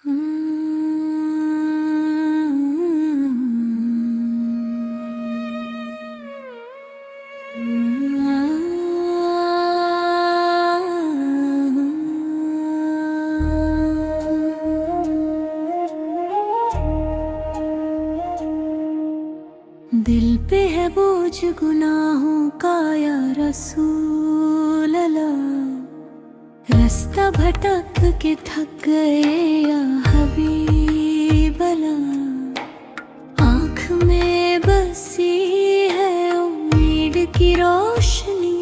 दिल पे है बोझ गुनाहों का या रसूल अल्लाह, रास्ता भटक के थक गए या हबीब अल्लाह। आँख में बसी है उम्मीद की रोशनी,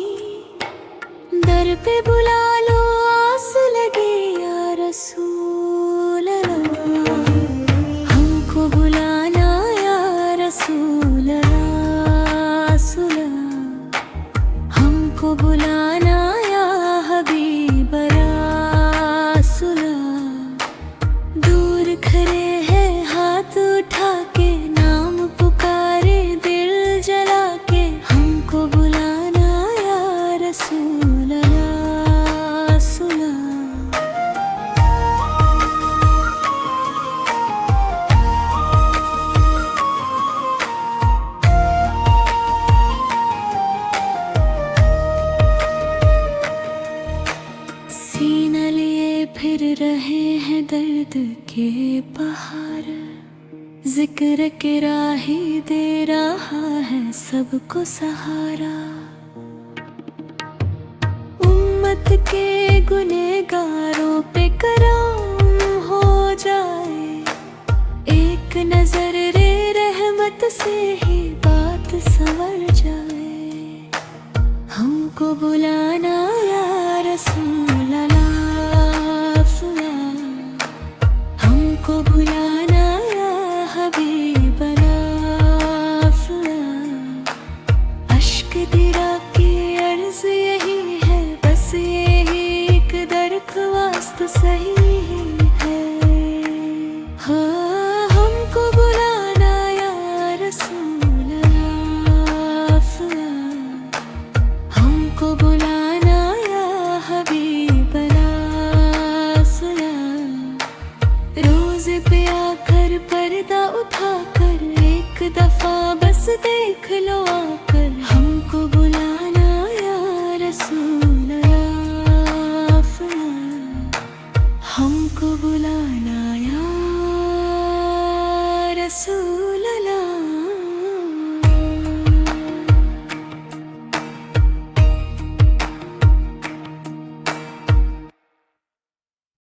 दर पे बुला लो आस लगी या रसूल अल्लाह। हमको बुलाना या रसूल अल्लाह, हमको बुलाना या हबीब रसूल। दूर खड़े हैं हाथ उठा के, नाम पुकारे दिल जला के, हमको बुलाना या रसूल अल्लाह, सुला। सीना लिए फिर रहे हैं दर्द के पहाड़, जिक्र के राही दे रहा है सबको सहारा। उम्मत के गुनहगारों पे करम हो जाए, एक नजर रे रहमत से ही बात संवर जाए। हमको बुलाना या रसूल अल्लाह, हमको बुलाना या हबीब अल्लाह। अश्क दिरा की अर्ज यही है, बस यही एक दरख्वास्त सही है। हाँ, हमको बुलाना या रसूल अल्लाह, हमको बुलाना या हबीब अल्लाह। रोज़ पे आकर पर्दा उठाकर, एक दफा बस देख लो आकर, हमको बुलाना या रसूल अल्लाह, हमको बुलाना